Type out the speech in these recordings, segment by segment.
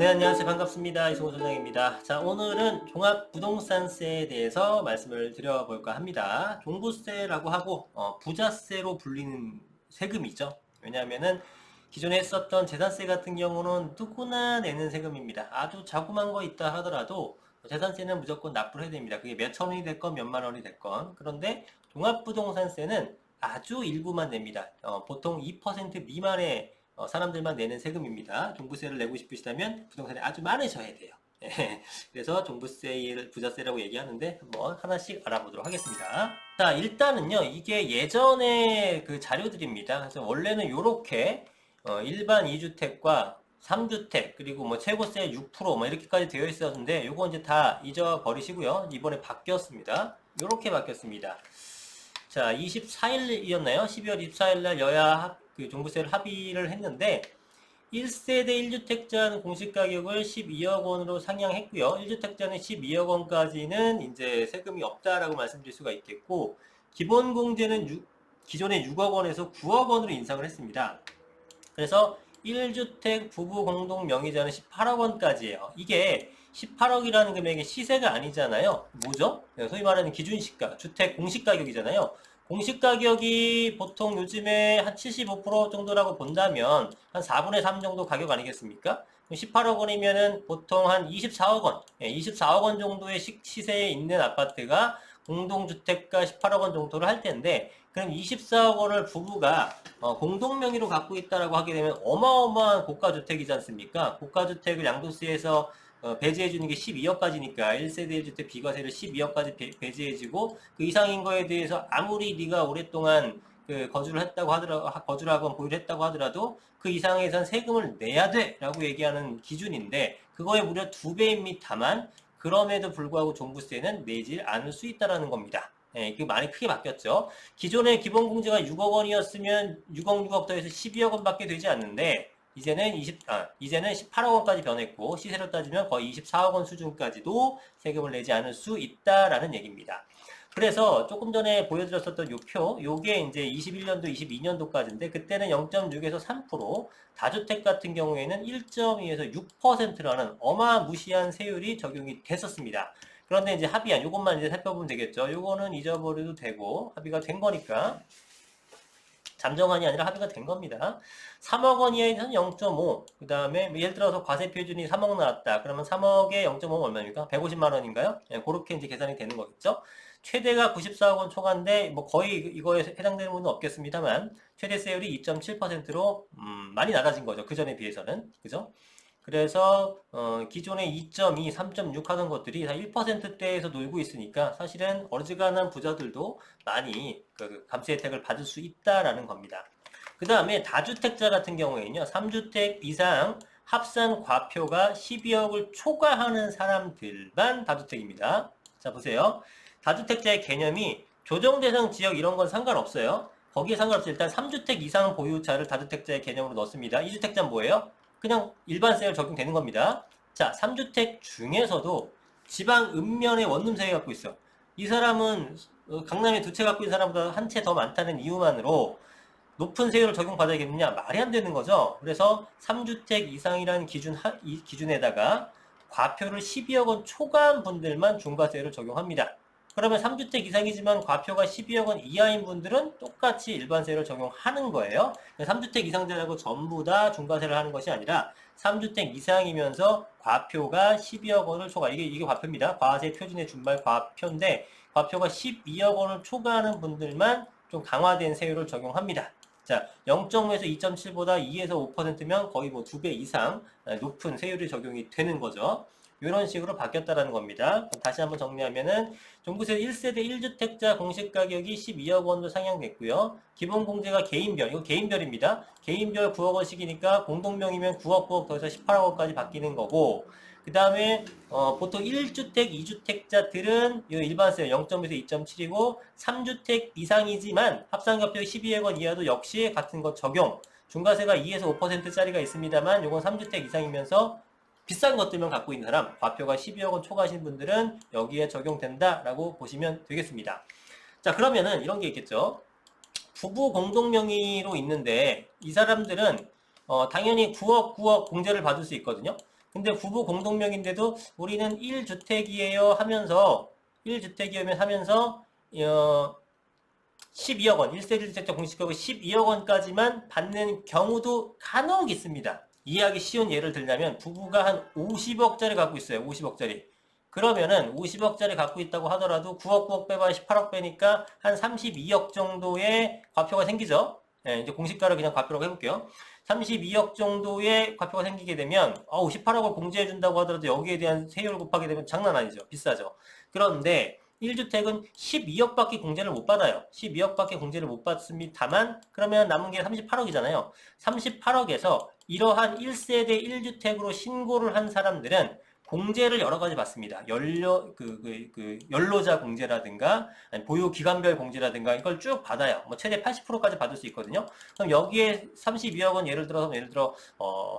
네, 안녕하세요. 반갑습니다. 이승호 소장입니다. 자, 오늘은 종합부동산세에 대해서 말씀을 드려볼까 합니다. 종부세라고 하고 부자세로 불리는 세금이죠. 왜냐하면은 기존에 했었던 재산세 같은 경우는 누구나 내는 세금입니다. 아주 자그만 거 있다 하더라도 재산세는 무조건 납부를 해야 됩니다. 그게 몇천 원이 됐건 몇만 원이 됐건. 그런데 종합부동산세는 아주 일부만 냅니다. 보통 2% 미만의 사람들만 내는 세금입니다. 종부세를 내고 싶으시다면 부동산에 아주 많으셔야 돼요. 그래서 종부세를 부자세라고 얘기하는데 한번 하나씩 알아보도록 하겠습니다. 자, 일단은요, 이게 예전에 그 자료들입니다. 그래서 원래는 이렇게 일반 2주택과 3주택 그리고 뭐 최고세 6%뭐 이렇게까지 되어 있었는데 요거 이제 다 잊어버리시고요. 이번에 바뀌었습니다. 이렇게 바뀌었습니다. 자, 24일이었나요? 12월 24일 날 여야 그 종부세를 합의를 했는데 1세대 1주택자는 공시가격을 12억 원으로 상향했고요. 1주택자는 12억 원까지는 이제 세금이 없다라고 말씀드릴 수가 있겠고 기본공제는 기존의 6억 원에서 9억 원으로 인상을 했습니다. 그래서 1주택 부부 공동 명의자는 18억 원까지예요. 이게 18억이라는 금액이 시세가 아니잖아요. 뭐죠? 소위 말하는 기준시가, 주택 공시가격이잖아요. 공시가격이 보통 요즘에 한 75% 정도라고 본다면 한 4분의 3 정도 가격 아니겠습니까? 18억 원이면은 보통 한 24억 원, 24억 원 정도의 시세에 있는 아파트가 공동주택가 18억 원 정도를 할 텐데, 그럼 24억 원을 부부가 공동명의로 갖고 있다라고 하게 되면 어마어마한 고가주택이지 않습니까? 고가주택을 양도세에서 배제해주는 게 12억까지니까 1세대 1주택 비과세를 12억까지 배제해주고 그 이상인 거에 대해서 아무리 네가 오랫동안 그 거주를 했다고 거주를 하건 보유를 했다고 하더라도 그 이상에선 세금을 내야 돼라고 얘기하는 기준인데 그거에 무려 2배입니다만 그럼에도 불구하고 종부세는 내질 않을 수 있다라는 겁니다. 예, 그 많이 크게 바뀌었죠. 기존의 기본공제가 6억 원이었으면 6억 더해서 12억 원밖에 되지 않는데 이제는 18억 원까지 변했고 시세로 따지면 거의 24억 원 수준까지도 세금을 내지 않을 수 있다라는 얘기입니다. 그래서 조금 전에 보여드렸었던 요 표, 요게 이제 21년도, 22년도까지인데 그때는 0.6에서 3%, 다주택 같은 경우에는 1.2에서 6%라는 어마무시한 세율이 적용이 됐었습니다. 그런데 이제 합의안, 요것만 이제 살펴보면 되겠죠. 요거는 잊어버려도 되고 합의가 된 거니까. 잠정안이 아니라 합의가 된 겁니다. 3억 원 이하에서는 0.5. 그 다음에 예를 들어서 과세 표준이 3억 나왔다. 그러면 3억에 0.5는 얼마입니까? 150만 원인가요? 예, 그렇게 이제 계산이 되는 거겠죠. 최대가 94억 원 초과인데 뭐 거의 이거에 해당되는 분은 없겠습니다만 최대세율이 2.7%로 많이 낮아진 거죠. 그 전에 비해서는. 그죠? 그래서 기존의 2.2, 3.6 하던 것들이 다 1%대에서 놀고 있으니까 사실은 어지간한 부자들도 많이 그 감세 혜택을 받을 수 있다라는 겁니다. 그 다음에 다주택자 같은 경우에는요. 3주택 이상 합산 과표가 12억을 초과하는 사람들만 다주택입니다. 자, 보세요. 다주택자의 개념이 조정대상 지역 이런 건 상관없어요. 거기에 상관없어요. 일단 3주택 이상 보유자를 다주택자의 개념으로 넣습니다. 2주택자는 뭐예요? 그냥 일반세율 적용되는 겁니다. 자, 3주택 중에서도 지방 읍면에 원룸세를 갖고 있어. 이 사람은 강남에 2채 갖고 있는 사람보다 한 채 더 많다는 이유만으로 높은 세율을 적용받아야겠느냐? 말이 안 되는 거죠. 그래서 3주택 이상이라는 기준에다가 과표를 12억 원 초과한 분들만 중과세율을 적용합니다. 그러면 3주택 이상이지만 과표가 12억 원 이하인 분들은 똑같이 일반세율을 적용하는 거예요. 3주택 이상자라고 전부 다 중과세를 하는 것이 아니라 3주택 이상이면서 과표가 12억 원을 초과. 이게 과표입니다. 과세 표준의 준말 과표인데 과표가 12억 원을 초과하는 분들만 좀 강화된 세율을 적용합니다. 자, 0.5에서 2.7보다 2에서 5%면 거의 뭐 2배 이상 높은 세율이 적용이 되는 거죠. 이런 식으로 바뀌었다라는 겁니다. 다시 한번 정리하면은 종부세 1세대 1주택자 공시가격이 12억 원도 상향됐고요. 기본공제가 개인별, 이거 개인별입니다. 개인별 9억 원씩이니까 공동명이면 9억, 9억 더해서 18억 원까지 바뀌는 거고 그 다음에 보통 1주택, 2주택자들은 일반세 0.에서 2.7이고 3주택 이상이지만 합산가격 12억 원 이하도 역시 같은 것 적용. 중과세가 2에서 5%짜리가 있습니다만 이건 3주택 이상이면서 비싼 것들만 갖고 있는 사람, 과표가 12억 원 초과하신 분들은 여기에 적용된다라고 보시면 되겠습니다. 자, 그러면은 이런 게 있겠죠. 부부 공동명의로 있는데 이 사람들은 당연히 9억, 9억 공제를 받을 수 있거든요. 근데 부부 공동명인데도 우리는 1주택이에요 하면서 1주택이면 하면서 12억 원, 1세대 주택자 공시가격 12억 원까지만 받는 경우도 간혹 있습니다. 이해하기 쉬운 예를 들자면 부부가 한 50억짜리 갖고 있어요. 50억짜리. 그러면은 50억짜리 갖고 있다고 하더라도 9억 9억 빼봐야 18억 빼니까 한 32억 정도의 과표가 생기죠. 예, 이제 공시가를 그냥 과표라고 해볼게요. 32억 정도의 과표가 생기게 되면 18억을 공제해준다고 하더라도 여기에 대한 세율 곱하게 되면 장난 아니죠. 비싸죠. 그런데 1주택은 12억밖에 공제를 못 받아요. 12억밖에 공제를 못 받습니다만 그러면 남은 게 38억이잖아요. 38억에서 이러한 1세대 1주택으로 신고를 한 사람들은 공제를 여러 가지 받습니다. 연로자 공제라든가 보유 기간별 공제라든가 이걸 쭉 받아요. 뭐 최대 80%까지 받을 수 있거든요. 그럼 여기에 32억 원 예를 들어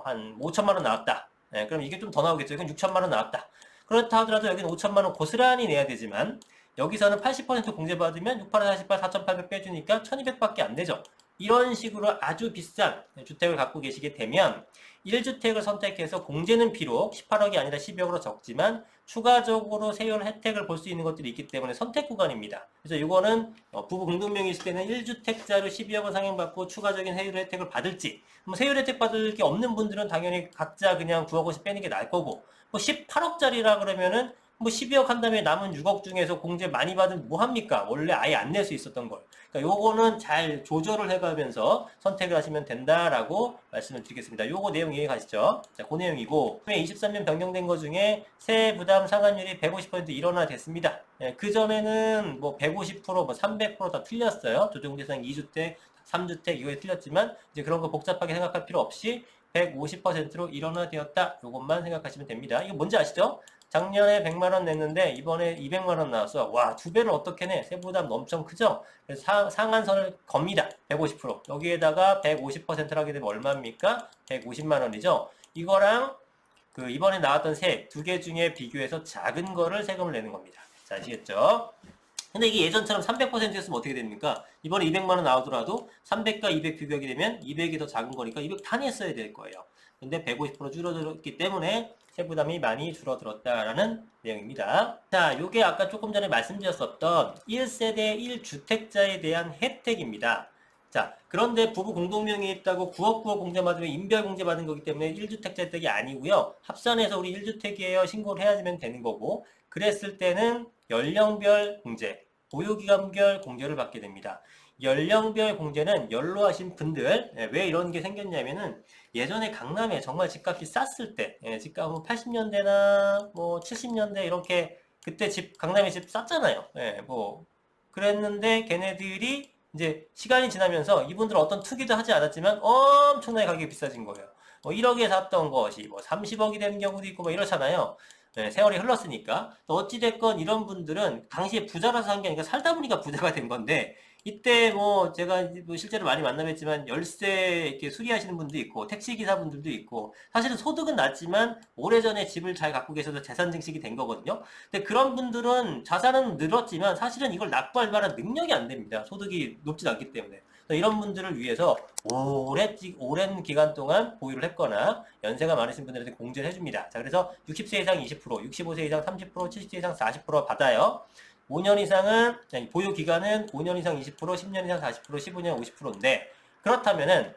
한 5천만 원 나왔다. 네, 그럼 이게 좀 더 나오겠죠. 이건 6천만 원 나왔다. 그렇다 하더라도 여기는 5천만 원 고스란히 내야 되지만 여기서는 80% 공제받으면 6, 8, 48, 4,800 빼주니까 1,200밖에 안 되죠. 이런 식으로 아주 비싼 주택을 갖고 계시게 되면 1주택을 선택해서 공제는 비록 18억이 아니라 12억으로 적지만 추가적으로 세율 혜택을 볼 수 있는 것들이 있기 때문에 선택 구간입니다. 그래서 이거는 부부 공동명의일 때는 1주택자로 12억을 상향받고 추가적인 세율 혜택을 받을지 세율 혜택 받을 게 없는 분들은 당연히 각자 그냥 9억 원씩 빼는 게 나을 거고 18억짜리라 그러면은 12억 한 다음에 남은 6억 중에서 공제 많이 받으면 뭐 합니까? 원래 아예 안 낼 수 있었던 걸. 그러니까 요거는 잘 조절을 해가면서 선택을 하시면 된다라고 말씀을 드리겠습니다. 요거 내용 이해 가시죠? 자, 그 내용이고 23년 변경된 것 중에 세액 부담 상환율이 150% 일원화됐습니다. 예, 그전에는 뭐 150%, 뭐 300%다 틀렸어요. 조정 대상 2주택, 3주택 이거에 틀렸지만 이제 그런 거 복잡하게 생각할 필요 없이 150%로 일원화되었다. 요것만 생각하시면 됩니다. 이거 뭔지 아시죠? 작년에 100만원 냈는데 이번에 200만원 나왔어. 와, 두 배를 어떻게 내? 세부담 엄청 크죠? 그래서 상한선을 겁니다. 150%. 여기에다가 150%를 하게 되면 얼마입니까? 150만원이죠? 이거랑 이번에 나왔던 세액 두 개 중에 비교해서 작은 거를 세금을 내는 겁니다. 자, 아시겠죠? 근데 이게 예전처럼 300%였으면 어떻게 됩니까? 이번에 200만원 나오더라도 300과 200 비교하게 되면 200이 더 작은 거니까 200 다 냈어야 될 거예요. 근데 150% 줄어들었기 때문에 세부담이 많이 줄어들었다라는 내용입니다. 자, 요게 아까 조금 전에 말씀드렸었던 1세대 1주택자에 대한 혜택입니다. 자, 그런데 부부 공동명의에 있다고 9억 9억 공제 받으면 인별 공제 받은 거기 때문에 1주택자 혜택이 아니고요. 합산해서 우리 1주택이에요. 신고를 해야지면 되는 거고 그랬을 때는 연령별 공제, 보유기간별 공제를 받게 됩니다. 연령별 공제는 연로하신 분들 왜 이런 게 생겼냐면은 예전에 강남에 정말 집값이 쌌을 때 집값 뭐 80년대나 뭐 70년대 이렇게 그때 강남에 집 쌌잖아요. 뭐 그랬는데 걔네들이 이제 시간이 지나면서 이분들은 어떤 투기도 하지 않았지만 엄청나게 가격이 비싸진 거예요. 뭐 1억에 샀던 것이 뭐 30억이 되는 경우도 있고 뭐 이렇잖아요. 세월이 흘렀으니까. 어찌됐건 이런 분들은 당시에 부자라서 산 게 아니라 살다 보니까 부자가 된 건데, 이때 뭐 제가 뭐 실제로 많이 만나뵀지만 열쇠 이렇게 수리하시는 분도 있고, 택시기사 분들도 있고, 사실은 소득은 낮지만 오래전에 집을 잘 갖고 계셔서 재산 증식이 된 거거든요. 근데 그런 분들은 자산은 늘었지만 사실은 이걸 납부할 만한 능력이 안 됩니다. 소득이 높지 않기 때문에. 이런 분들을 위해서 오랜 기간 동안 보유를 했거나 연세가 많으신 분들한테 공제를 해줍니다. 자, 그래서 60세 이상 20%, 65세 이상 30%, 70세 이상 40% 받아요. 5년 이상은, 보유 기간은 5년 이상 20%, 10년 이상 40%, 15년 50%인데, 그렇다면은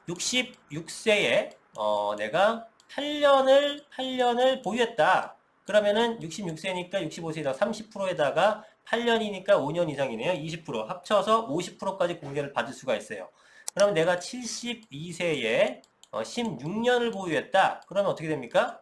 66세에 내가 8년을 보유했다. 그러면은 66세니까 65세 이상 30%에다가 8년이니까 5년 이상이네요. 20% 합쳐서 50%까지 공제를 받을 수가 있어요. 그럼 내가 72세에 16년을 보유했다. 그러면 어떻게 됩니까?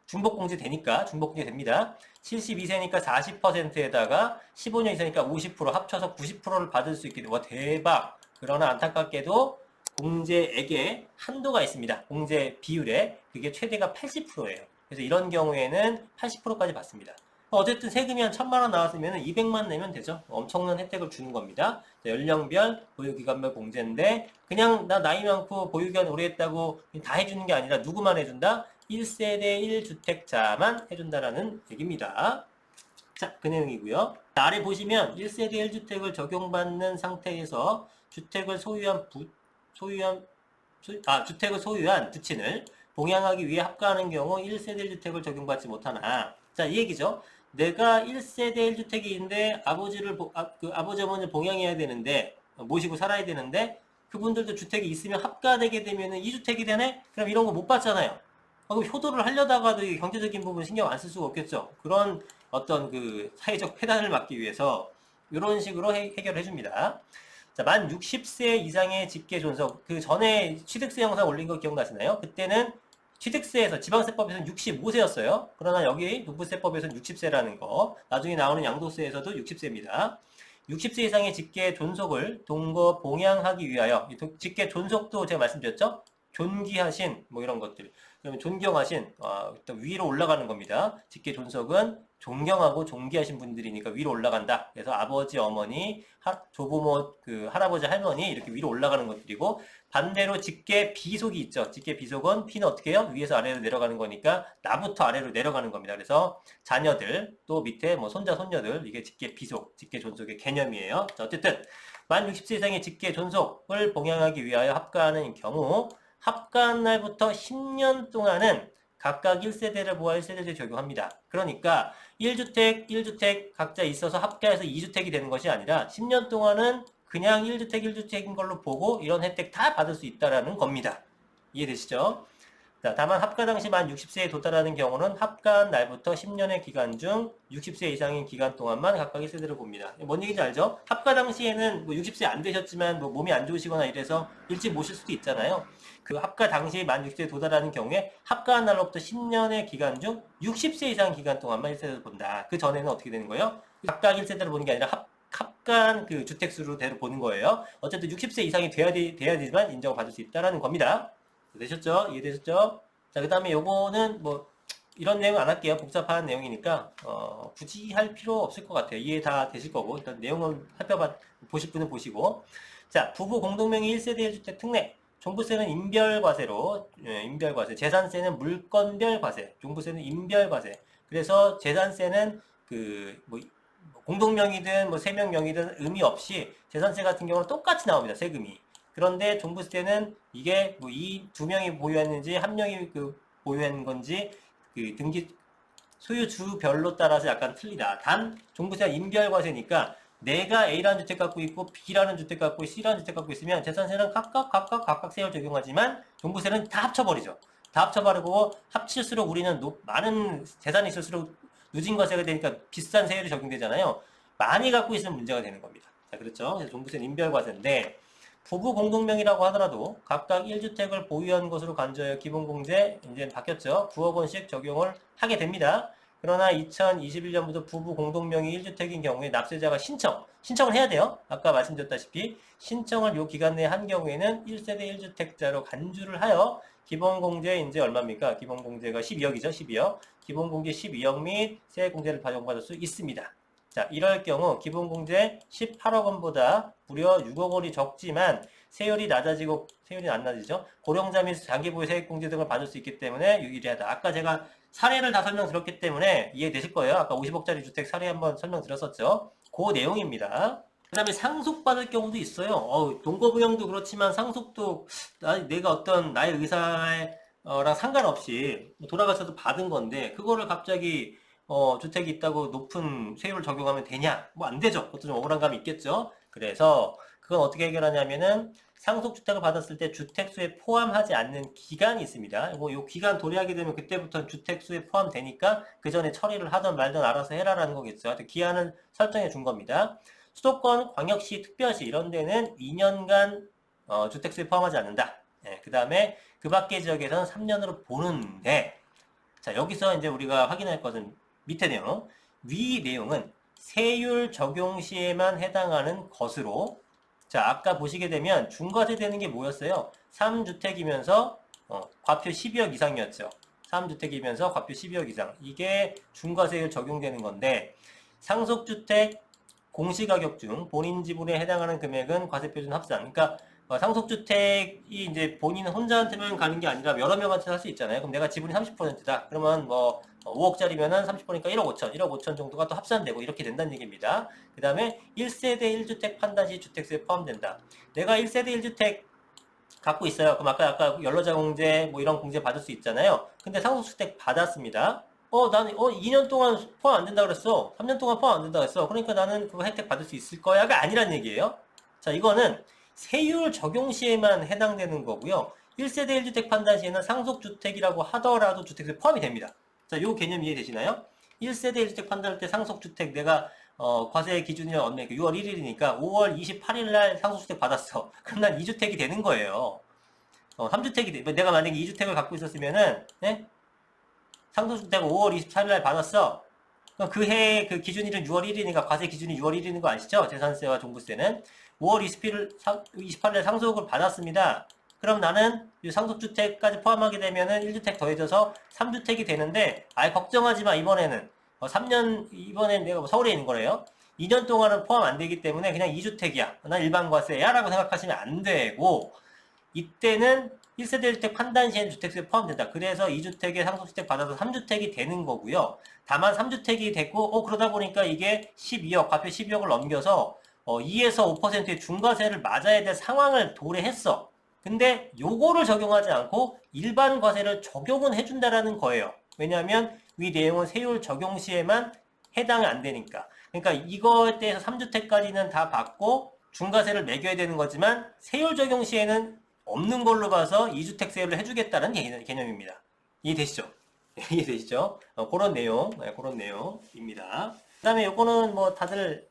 중복공제 되니까 중복공제 됩니다. 72세니까 40%에다가 15년 이상이니까 50% 합쳐서 90%를 받을 수 있게 돼요. 와, 대박. 그러나 안타깝게도 공제액에 한도가 있습니다. 공제 비율에 그게 최대가 80%예요. 그래서 이런 경우에는 80%까지 받습니다. 어쨌든 세금이 한 1,000만 원 나왔으면 200만 내면 되죠. 엄청난 혜택을 주는 겁니다. 연령별, 보유기간별 공제인데 그냥 나 나이 많고 보유기간 오래 했다고 다 해주는 게 아니라 누구만 해준다? 1세대 1주택자만 해준다라는 얘기입니다. 자, 그 내용이고요. 아래 보시면 1세대 1주택을 적용받는 상태에서 주택을 소유한 부친을 봉양하기 위해 합가하는 경우 1세대 1주택을 적용받지 못하나. 자, 이 얘기죠. 내가 1세대 1주택이 있는데 아버지 어머니를 봉양해야 되는데 모시고 살아야 되는데 그분들도 주택이 있으면 합가되게 되면 2주택이 되네? 그럼 이런 거 못 받잖아요. 그럼 효도를 하려다가도 경제적인 부분 신경 안 쓸 수가 없겠죠. 그런 어떤 그 사회적 폐단을 막기 위해서 이런 식으로 해결해 줍니다. 자, 만 60세 이상의 직계 존속. 그 전에 취득세 영상 올린 거 기억나시나요? 그때는 취득세에서 지방세법에서는 65세였어요. 그러나 여기 농부세법에서는 60세라는 거. 나중에 나오는 양도세에서도 60세입니다. 60세 이상의 직계 존속을 동거 봉양하기 위하여, 직계 존속도 제가 말씀드렸죠? 존귀하신 뭐 이런 것들. 그러면 존경하신 위로 올라가는 겁니다. 직계 존속은 존경하고 존귀하신 분들이니까 위로 올라간다. 그래서 아버지, 어머니, 조부모, 그 할아버지, 할머니 이렇게 위로 올라가는 것들이고 반대로 직계 비속이 있죠. 직계 비속은 피는 어떻게 해요? 위에서 아래로 내려가는 거니까 나부터 아래로 내려가는 겁니다. 그래서 자녀들 또 밑에 뭐 손자, 손녀들 이게 직계 비속, 직계 존속의 개념이에요. 자, 어쨌든 만 60세 이상의 직계 존속을 봉양하기 위하여 합가하는 경우 합가한 날부터 10년 동안은 각각 1세대를 모아 1세대를 적용합니다. 그러니까 1주택, 1주택 각자 있어서 합가해서 2주택이 되는 것이 아니라 10년 동안은 그냥 1주택, 1주택인 걸로 보고 이런 혜택 다 받을 수 있다는 겁니다. 이해되시죠? 자, 다만 합가 당시 만 60세에 도달하는 경우는 합가한 날부터 10년의 기간 중 60세 이상인 기간 동안만 각각 1세대를 봅니다. 뭔 얘기인지 알죠? 합가 당시에는 뭐 60세 안 되셨지만 뭐 몸이 안 좋으시거나 이래서 일찍 모실 수도 있잖아요. 그 합가 당시에 만 60세에 도달하는 경우에 합가한 날로부터 10년의 기간 중 60세 이상 기간 동안만 1세대를 본다. 그 전에는 어떻게 되는 거예요? 각각 1세대를 보는 게 아니라 합가한 그 주택수로 대로 보는 거예요. 어쨌든 60세 이상이 돼야 되지만 인정을 받을 수 있다는 겁니다. 되셨죠? 이해되셨죠? 자, 그 다음에 요거는 뭐 이런 내용 안 할게요. 복잡한 내용이니까 굳이 할 필요 없을 것 같아요. 이해 다 되실 거고 일단 내용을 보실 분은 보시고. 자, 부부 공동명의 1세대 1주택 특례. 종부세는 인별과세로, 인별과세. 재산세는 물건별 과세. 종부세는 인별과세. 그래서 재산세는 뭐 공동명의든 뭐 3명 명의든 의미 없이 재산세 같은 경우는 똑같이 나옵니다. 세금이. 그런데 종부세는 이게 뭐 이 두 명이 보유했는지 한 명이 보유한 건지 그 등기 소유주별로 따라서 약간 틀리다. 단 종부세가 인별과세니까 내가 A라는 주택 갖고 있고 B라는 주택 갖고 있고 C라는 주택 갖고 있으면 재산세는 각각 세율 적용하지만 종부세는 다 합쳐버리죠. 다 합쳐버리고 합칠수록 우리는 많은 재산이 있을수록 누진과세가 되니까 비싼 세율이 적용되잖아요. 많이 갖고 있으면 문제가 되는 겁니다. 자, 그렇죠. 그래서 종부세는 인별과세인데 부부 공동명의라고 하더라도 각각 1주택을 보유한 것으로 간주하여 기본공제 이제 바뀌었죠. 9억 원씩 적용을 하게 됩니다. 그러나 2021년부터 부부 공동명의 1주택인 경우에 납세자가 신청을 해야 돼요. 아까 말씀드렸다시피 신청을 요 기간 내에 한 경우에는 1세대 1주택자로 간주를 하여 기본공제 이제 얼마입니까? 기본공제가 12억이죠. 12억. 기본공제 12억 및 세액공제를 적용받을 수 있습니다. 자, 이럴 경우 기본공제 18억 원보다 무려 6억 원이 적지만 세율이 낮아지고 세율이 안 낮아지죠. 고령자 및 장기보유 세액공제 등을 받을 수 있기 때문에 유리하다. 아까 제가 사례를 다 설명드렸기 때문에 이해되실 거예요. 아까 50억짜리 주택 사례 한번 설명드렸었죠. 그 내용입니다. 그 다음에 상속받을 경우도 있어요. 동거부양도 그렇지만 상속도 내가 어떤 나의 의사랑 상관없이 돌아가셔도 받은 건데 그거를 갑자기 주택이 있다고 높은 세율을 적용하면 되냐? 뭐 안 되죠. 그것도 좀 억울한 감이 있겠죠. 그래서 그건 어떻게 해결하냐면은 상속주택을 받았을 때 주택수에 포함하지 않는 기간이 있습니다. 요 기간 도래하게 되면 그때부터 주택수에 포함되니까 그 전에 처리를 하든 말든 알아서 해라라는 거겠죠. 하여튼 기한을 설정해 준 겁니다. 수도권, 광역시, 특별시 이런 데는 2년간 주택수에 포함하지 않는다. 그 다음에 그 밖의 지역에서는 3년으로 보는데 자, 여기서 이제 우리가 확인할 것은 밑에 내용. 위 내용은 세율 적용 시에만 해당하는 것으로 자, 아까 보시게 되면 중과세 되는 게 뭐였어요? 3주택이면서 과표 12억 이상이었죠. 3주택이면서 과표 12억 이상. 이게 중과세율 적용되는 건데 상속주택 공시가격 중 본인 지분에 해당하는 금액은 과세표준 합산. 그러니까 상속주택이 이제 본인 혼자한테만 가는 게 아니라 여러 명한테 할 수 있잖아요. 그럼 내가 지분이 30%다. 그러면 뭐 5억짜리면은 30%니까 1억 5천, 1억 5천 정도가 또 합산되고 이렇게 된다는 얘기입니다. 그 다음에 1세대 1주택 판단 시 주택수에 포함된다. 내가 1세대 1주택 갖고 있어요. 그럼 아까 연로자 공제 뭐 이런 공제 받을 수 있잖아요. 근데 상속주택 받았습니다. 나는 2년 동안 포함 안 된다 그랬어. 3년 동안 포함 안 된다 그랬어. 그러니까 나는 그거 혜택 받을 수 있을 거야가 아니란 얘기예요. 자, 이거는 세율 적용 시에만 해당되는 거고요. 1세대 1주택 판단 시에는 상속주택이라고 하더라도 주택세 포함이 됩니다. 자, 요 개념 이해되시나요? 1세대 1주택 판단할 때 상속주택 내가 과세 기준이 언제 6월 1일이니까 5월 28일 날 상속주택 받았어. 그럼 난 2주택이 되는 거예요. 3주택이 돼. 내가 만약에 2주택을 갖고 있었으면은 네? 상속주택을 5월 24일 날 받았어. 그럼 그 해 그 기준일은 6월 1일이니까 과세 기준이 6월 1일인 거 아시죠? 재산세와 종부세는 5월 28일 상속을 받았습니다. 그럼 나는 이 상속주택까지 포함하게 되면은 1주택 더해져서 3주택이 되는데, 아예 걱정하지 마, 이번에는. 3년, 이번엔 내가 뭐 서울에 있는 거래요. 2년 동안은 포함 안 되기 때문에 그냥 2주택이야. 난 일반과세야. 라고 생각하시면 안 되고, 이때는 1세대 1주택 판단 시에는 주택세 포함된다. 그래서 2주택에 상속주택 받아서 3주택이 되는 거고요. 다만 3주택이 됐고, 그러다 보니까 이게 12억, 과표 12억을 넘겨서 2에서 5%의 중과세를 맞아야 될 상황을 도래했어. 근데 요거를 적용하지 않고 일반 과세를 적용은 해준다라는 거예요. 왜냐하면 이 내용은 세율 적용 시에만 해당이 안 되니까. 그러니까 이거에 대해서 3주택까지는 다 받고 중과세를 매겨야 되는 거지만 세율 적용 시에는 없는 걸로 봐서 2주택세율을 해주겠다는 개념입니다. 이해되시죠? 이해되시죠? 그런 내용, 그런 내용입니다. 그 다음에 요거는 뭐 다들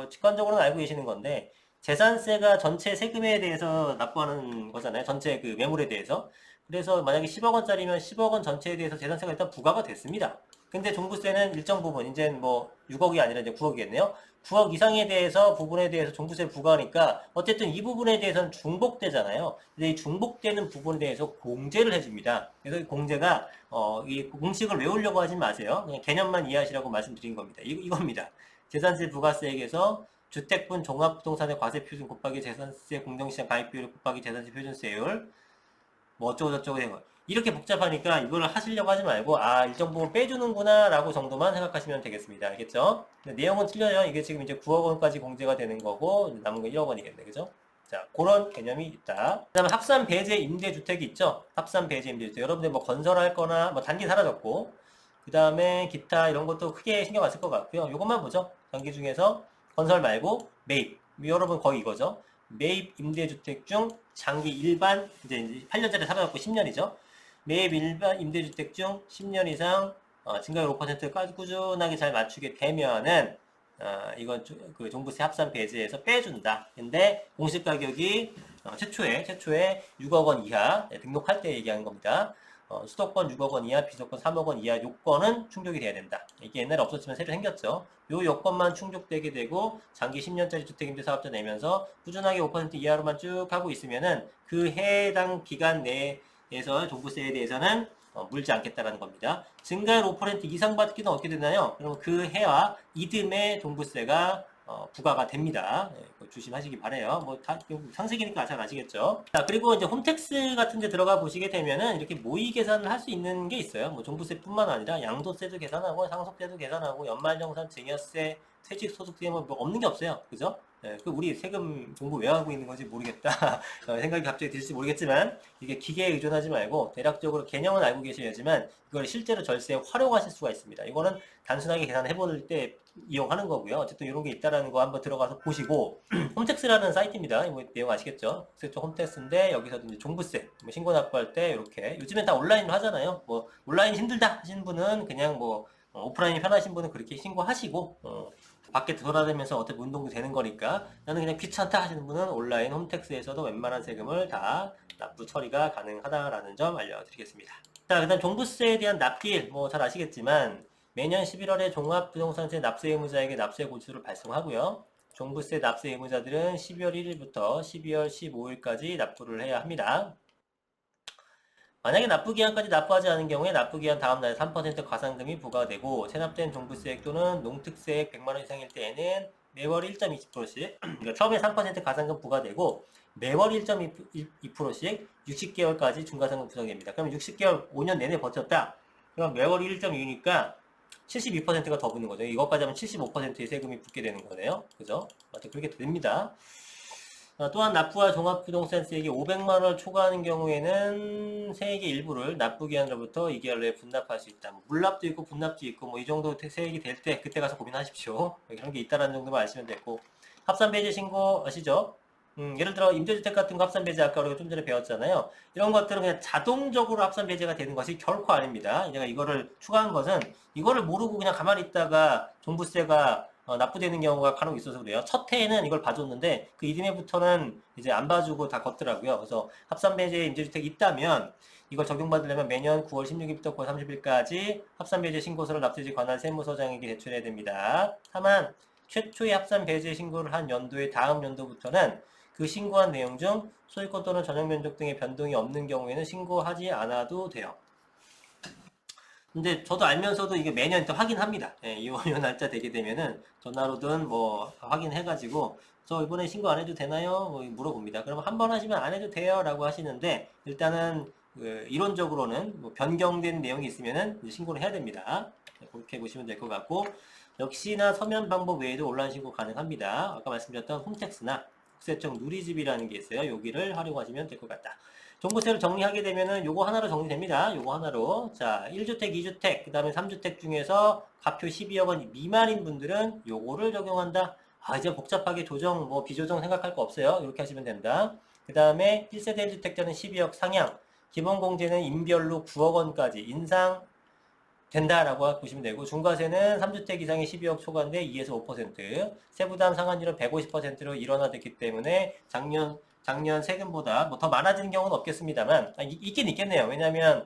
직관적으로는 알고 계시는 건데, 재산세가 전체 세금에 대해서 납부하는 거잖아요. 전체 그 매물에 대해서. 그래서 만약에 10억 원짜리면 10억 원 전체에 대해서 재산세가 일단 부과가 됐습니다. 근데 종부세는 일정 부분, 이제 뭐 6억이 아니라 이제 9억이겠네요. 9억 이상에 대해서 부분에 대해서 종부세 부과하니까 어쨌든 이 부분에 대해서는 중복되잖아요. 근데 이 중복되는 부분에 대해서 공제를 해줍니다. 그래서 이 공제가 이 공식을 외우려고 하지 마세요. 그냥 개념만 이해하시라고 말씀드린 겁니다. 이겁니다. 재산세 부가세액에서 주택분 종합부동산의 과세 표준 곱하기 재산세 공정시장 가입비율 곱하기 재산세 표준세율 뭐 어쩌고저쩌고 된 거. 이렇게 복잡하니까 이걸 하시려고 하지 말고 일정 부분 빼주는구나 라고 정도만 생각하시면 되겠습니다. 알겠죠? 내용은 틀려요. 이게 지금 이제 9억 원까지 공제가 되는 거고 남은 거 1억 원이겠네. 그죠? 자, 그런 개념이 있다. 그 다음에 합산 배제 임대주택이 있죠? 합산 배제 임대주택. 여러분들 뭐 건설할 거나 뭐 단기 사라졌고, 그 다음에 기타 이런 것도 크게 신경 안 쓸 것 같고요. 이것만 보죠. 단기 중에서 건설 말고 매입. 여러분 거의 이거죠. 매입 임대주택 중 장기 일반, 이제 8년짜리 사라졌고 10년이죠. 매입 일반 임대주택 중 10년 이상 증가율 5%까지 꾸준하게 잘 맞추게 되면은 이건 그 종부세 합산 배제에서 빼준다. 근데 공시 가격이 최초에 6억 원 이하 등록할 때 얘기하는 겁니다. 수도권 6억 원 이하, 비수도권 3억 원 이하 요건은 충족이 돼야 된다. 이게 옛날에 없었지만 새로 생겼죠. 요 요건만 충족되게 되고 장기 10년짜리 주택임대사업자 내면서 꾸준하게 5% 이하로만 쭉 하고 있으면은 그 해당 기간 내에서 종부세에 대해서는 물지 않겠다라는 겁니다. 증가율 5% 이상 받기는 어떻게 되나요? 그러면 그 해와 이듬해 종부세가 부과가 됩니다. 네, 조심하시기 바래요. 뭐 상식이니까 잘 아시겠죠. 자, 그리고 이제 홈택스 같은 데 들어가 보시게 되면은 이렇게 모의 계산을 할 수 있는 게 있어요. 뭐 종부세뿐만 아니라 양도세도 계산하고 상속세도 계산하고 연말정산, 증여세, 퇴직소득세 뭐 없는 게 없어요. 그죠? 네, 그 우리 세금 공부 왜 하고 있는 건지 모르겠다. 생각이 갑자기 들지 모르겠지만 이게 기계에 의존하지 말고 대략적으로 개념은 알고 계셔야지만 이걸 실제로 절세에 활용하실 수가 있습니다. 이거는 단순하게 계산해 볼 때 이용하는 거고요. 어쨌든 이런 게 있다라는 거 한번 들어가서 보시고 홈택스라는 사이트입니다. 이거 내용 아시겠죠? 그래서 홈택스인데 여기서도 이제 종부세 뭐 신고 납부할 때 이렇게 요즘엔 다 온라인으로 하잖아요. 뭐 온라인 힘들다 하시는 분은 그냥 뭐 오프라인이 편하신 분은 그렇게 신고하시고 밖에 돌아다니면서 어차피 운동도 되는 거니까 나는 그냥 귀찮다 하시는 분은 온라인 홈택스에서도 웬만한 세금을 다 납부 처리가 가능하다라는 점 알려드리겠습니다. 자, 그다음 종부세에 대한 납기일 뭐 잘 아시겠지만 매년 11월에 종합부동산세 납세 의무자에게 납세 고지서를 발송하고요. 종부세 납세 의무자들은 12월 1일부터 12월 15일까지 납부를 해야 합니다. 만약에 납부기한까지 납부하지 않은 경우에 납부기한 다음날 3% 가산금이 부과되고 체납된 종부세액 또는 농특세액 100만원 이상일 때에는 매월 1.20%씩 그러니까 처음에 3% 가산금 부과되고 매월 1.2%씩 60개월까지 중과상금 부과됩니다. 그럼 60개월 5년 내내 버텼다. 그럼 매월 1.2니까 72%가 더 붙는 거죠. 이것까지 하면 75%의 세금이 붙게 되는 거네요. 그죠? 맞죠? 그렇게 됩니다. 또한 납부와 종합부동산세액이 500만 원을 초과하는 경우에는 세액의 일부를 납부기한으로부터 2개월 내에 분납할 수 있다. 뭐 물납도 있고 분납도 있고 뭐 이 정도 세액이 될 때 그때 가서 고민하십시오. 그런 게 있다라는 정도만 아시면 되고 합산배제 신고 아시죠? 예를 들어 임대주택 같은 거 합산배제 아까 우리가 좀 전에 배웠잖아요. 이런 것들은 그냥 자동적으로 합산배제가 되는 것이 결코 아닙니다. 내가 이거를 추가한 것은 이거를 모르고 그냥 가만히 있다가 종부세가 납부되는 경우가 간혹 있어서 그래요. 첫 해에는 이걸 봐줬는데 그 이듬해부터는 이제 안 봐주고 다 걷더라고요. 그래서 합산배제 임대주택이 있다면 이걸 적용받으려면 매년 9월 16일부터 9월 30일까지 합산배제 신고서를 납세지 관할 세무서장에게 제출해야 됩니다. 다만 최초의 합산배제 신고를 한 연도의 다음 연도부터는 그 신고한 내용 중 소유권 또는 전용면적 등의 변동이 없는 경우에는 신고하지 않아도 돼요. 근데 저도 알면서도 이게 매년 또 확인합니다. 예, 이혼료 날짜 되게 되면은 전화로든 뭐 확인해가지고 저 이번에 신고 안 해도 되나요? 뭐 물어봅니다. 그러면 한 번 하시면 안 해도 돼요 라고 하시는데 일단은 이론적으로는 뭐 변경된 내용이 있으면은 이제 신고를 해야 됩니다. 네, 그렇게 보시면 될 것 같고 역시나 서면 방법 외에도 온라인 신고 가능합니다. 아까 말씀드렸던 홈택스나 국세청 누리집이라는 게 있어요. 여기를 활용하시면 될 것 같다. 종부세를 정리하게 되면은 요거 하나로 정리됩니다. 요거 하나로. 자, 1주택, 2주택, 그 다음에 3주택 중에서 가표 12억 원 미만인 분들은 요거를 적용한다. 아, 이제 복잡하게 조정, 뭐 비조정 생각할 거 없어요. 이렇게 하시면 된다. 그 다음에 1세대 1주택자는 12억 상향, 기본공제는 인별로 9억 원까지 인상 된다라고 보시면 되고 중과세는 3주택 이상의 12억 초과인데 2에서 5% 세부담 상한율은 150%로 일원화됐기 때문에 작년 세금보다 뭐 더 많아지는 경우는 없겠습니다만 있긴 있겠네요. 왜냐하면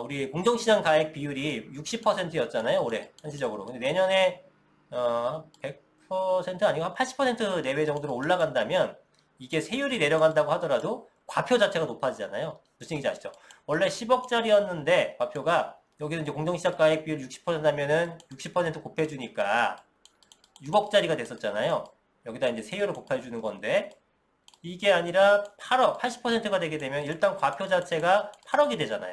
우리 공정시장 가액 비율이 60%였잖아요. 올해 한시적으로. 근데 내년에 100% 아니고 한 80% 내외 정도로 올라간다면 이게 세율이 내려간다고 하더라도 과표 자체가 높아지잖아요. 무슨 얘기인지 아시죠? 원래 10억짜리였는데 과표가 여기는 이제 공정시장 가액 비율 60% 하면은 60% 곱해주니까 6억짜리가 됐었잖아요. 여기다 이제 세율을 곱해주는 건데 이게 아니라 8억, 80%가 되게 되면 일단 과표 자체가 8억이 되잖아요.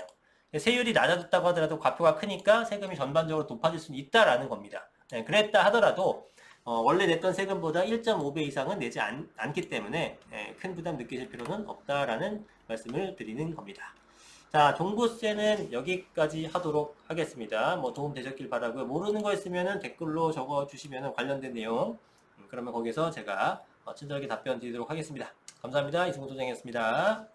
세율이 낮아졌다고 하더라도 과표가 크니까 세금이 전반적으로 높아질 수는 있다라는 겁니다. 네, 그랬다 하더라도 원래 냈던 세금보다 1.5배 이상은 내지 않기 때문에 큰 부담 느끼실 필요는 없다라는 말씀을 드리는 겁니다. 자, 종부세는 여기까지 하도록 하겠습니다. 뭐 도움 되셨길 바라고요. 모르는 거 있으면 댓글로 적어주시면 관련된 내용 그러면 거기서 제가 친절하게 답변 드리도록 하겠습니다. 감사합니다. 이승훈 소장이었습니다.